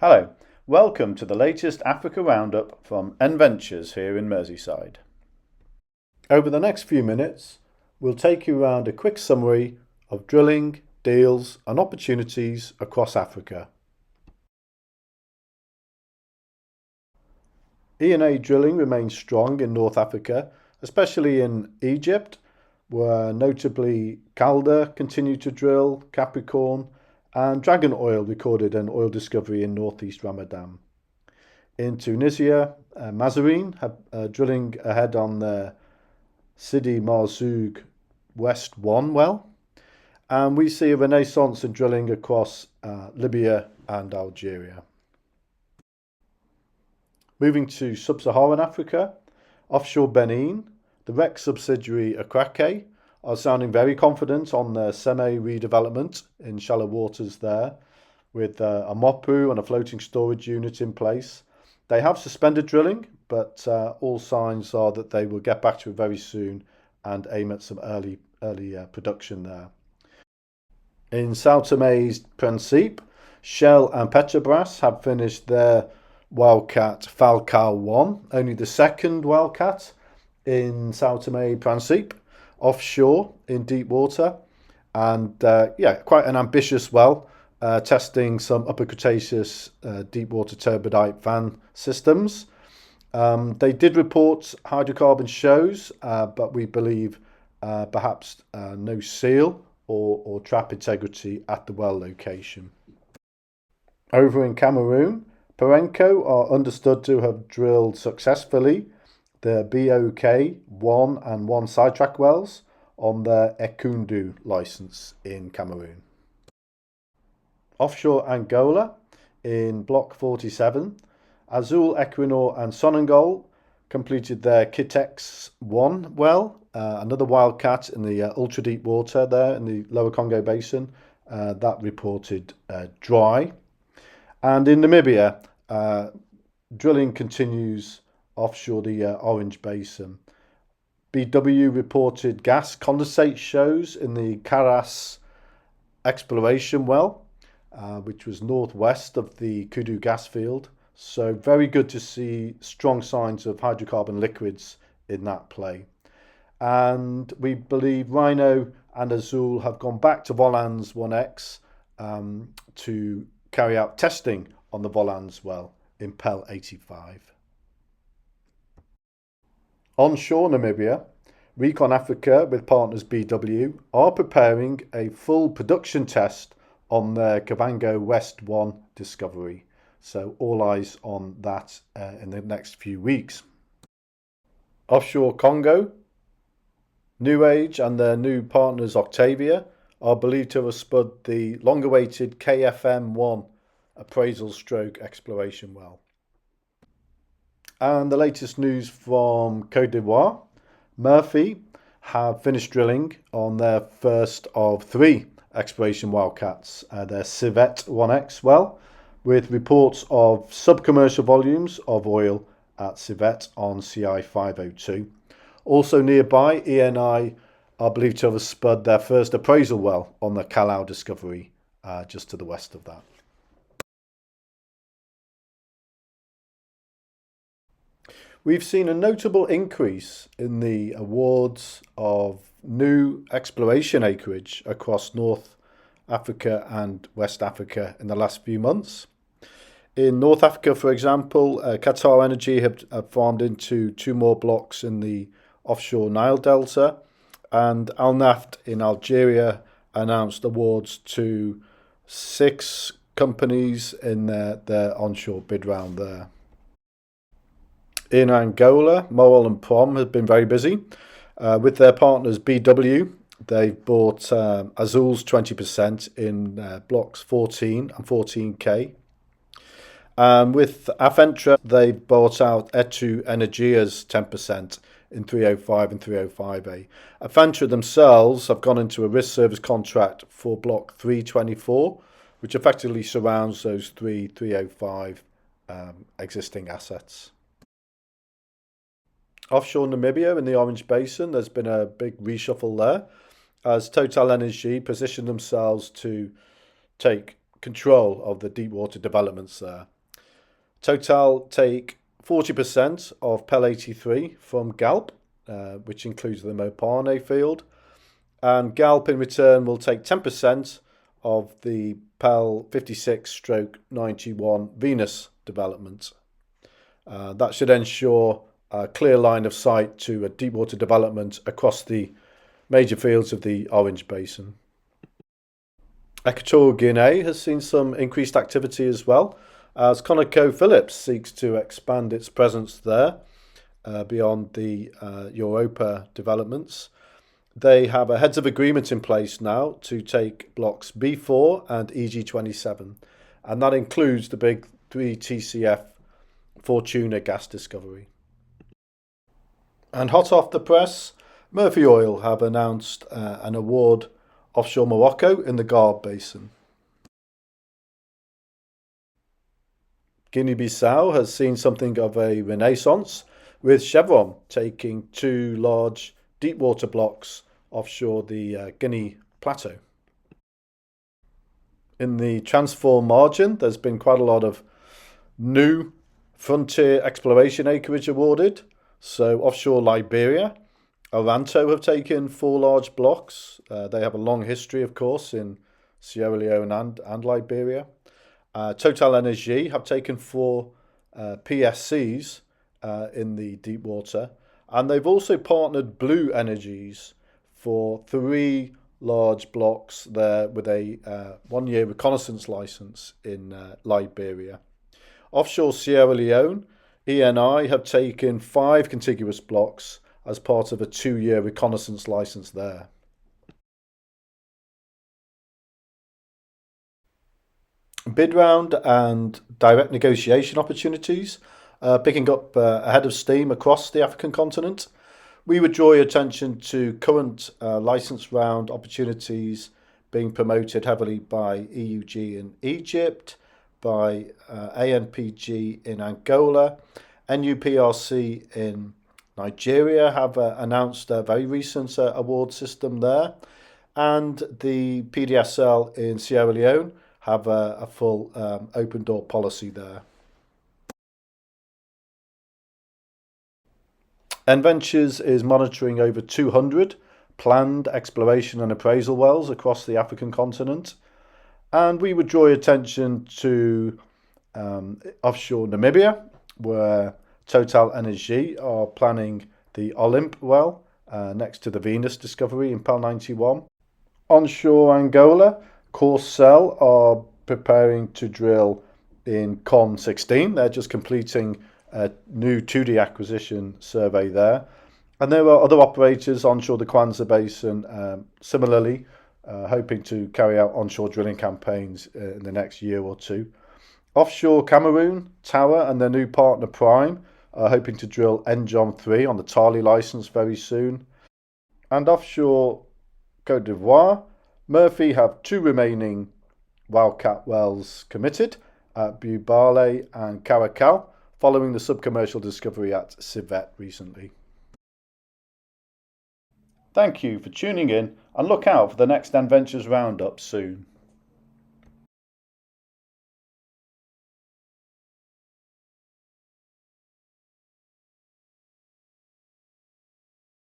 Hello, welcome to the latest Africa Roundup from NVentures here in Merseyside. Over the next few minutes, we'll take you around a quick summary of drilling, deals and opportunities across Africa. E&A drilling remains strong in North Africa, especially in Egypt, where notably Calder continued to drill, Capricorn, and Dragon Oil recorded an oil discovery in northeast Ramadan. In Tunisia, Mazarine have drilling ahead on the Sidi Marzoug West 1 well, and we see a renaissance in drilling across Libya and Algeria. Moving to sub-Saharan Africa, offshore Benin, the REC subsidiary Akrake are sounding very confident on the Seme redevelopment in shallow waters there, with a MOPU and a floating storage unit in place. They have suspended drilling, but all signs are that they will get back to it very soon and aim at some early production there. In Sao Tomé's Principe, Shell and Petrobras have finished their wildcat Falcao 1, only the second wildcat in Sao Tomé Principe, offshore in deep water, and quite an ambitious well, testing some upper Cretaceous deep water turbidite fan systems. They did report hydrocarbon shows, but we believe perhaps no seal or trap integrity at the well location. Over in Cameroon, Perenco are understood to have drilled successfully the BOK 1 and 1 sidetrack wells on their Ekundu licence in Cameroon. Offshore Angola, in Block 47, Azul, Equinor and Sonangol completed their Kitex 1 well, another wildcat in the ultra-deep water there in the Lower Congo Basin, that reported dry. And in Namibia, drilling continues offshore the Orange Basin. BW reported gas condensate shows in the Karas exploration well, which was northwest of the Kudu gas field. So very good to see strong signs of hydrocarbon liquids in that play. And we believe Rhino and Azul have gone back to Volans 1X to carry out testing on the Volans well in Pel 85. Onshore Namibia, Recon Africa with partners BW are preparing a full production test on their Kavango West 1 discovery. So all eyes on that in the next few weeks. Offshore Congo, New Age and their new partners Octavia are believed to have spud the long-awaited KFM1 appraisal stroke exploration well. And the latest news from Côte d'Ivoire, Murphy have finished drilling on their first of 3 exploration wildcats, their Civet 1X well, with reports of sub-commercial volumes of oil at Civet on CI 502. Also nearby, ENI are believed to have spud their first appraisal well on the Kalau discovery, just to the west of that. We've seen a notable increase in the awards of new exploration acreage across North Africa and West Africa in the last few months. In North Africa, for example, Qatar Energy have farmed into 2 more blocks in the offshore Nile Delta, and Al Naft in Algeria announced awards to 6 companies in their onshore bid round there. In Angola, Moel and Prom have been very busy. With their partners BW, they've bought Azul's 20% in blocks 14 and 14K. With Afentra, they've bought out Etu Energia's 10% in 305 and 305A. Afentra themselves have gone into a risk service contract for block 324, which effectively surrounds those 305 existing assets. Offshore Namibia in the Orange Basin, there's been a big reshuffle there as Total Energy positioned themselves to take control of the deep water developments there. Total take 40% of PEL 83 from Galp, which includes the Mopane field, and Galp in return will take 10% of the PEL 56/91 Venus development. That should ensure a clear line of sight to a deep water development across the major fields of the Orange Basin. Equatorial Guinea has seen some increased activity as well, as ConocoPhillips seeks to expand its presence there beyond the Europa developments. They have a heads of agreement in place now to take blocks B4 and EG27, and that includes the big 3 TCF Fortuna gas discovery. And hot off the press, Murphy Oil have announced an award offshore Morocco in the Gharb Basin. Guinea-Bissau has seen something of a renaissance, with Chevron taking 2 large deepwater blocks offshore the Guinea Plateau. In the Transform margin, there's been quite a lot of new frontier exploration acreage awarded. So offshore Liberia, Aranto have taken 4 large blocks. They have a long history, of course, in Sierra Leone and Liberia. Total Energy have taken 4 PSCs in the deep water, and they've also partnered Blue Energies for 3 large blocks there with a 1-year reconnaissance license in Liberia. Offshore Sierra Leone, ENI have taken 5 contiguous blocks as part of a 2-year reconnaissance license there. Bid round and direct negotiation opportunities picking up ahead of steam across the African continent. We would draw your attention to current license round opportunities being promoted heavily by EUG in Egypt, by ANPG in Angola, NUPRC in Nigeria have announced a very recent award system there, and the PDSL in Sierra Leone have a full open door policy there. NVentures is monitoring over 200 planned exploration and appraisal wells across the African continent, and we would draw your attention to offshore Namibia, where Total Energy are planning the Olymp well next to the Venus discovery in PEL 91. Onshore Angola, Corcel are preparing to drill in Con 16. They're just completing a new 2D acquisition survey there. And there are other operators onshore the Kwanza Basin, similarly, hoping to carry out onshore drilling campaigns in the next year or 2. Offshore Cameroon, Tower and their new partner Prime are hoping to drill Njon 3 on the Tali license very soon. And offshore Côte d'Ivoire, Murphy have 2 remaining Wildcat wells committed at Bubale and Caracal, following the subcommercial discovery at Civet recently. Thank you for tuning in, and look out for the next NVentures roundup soon.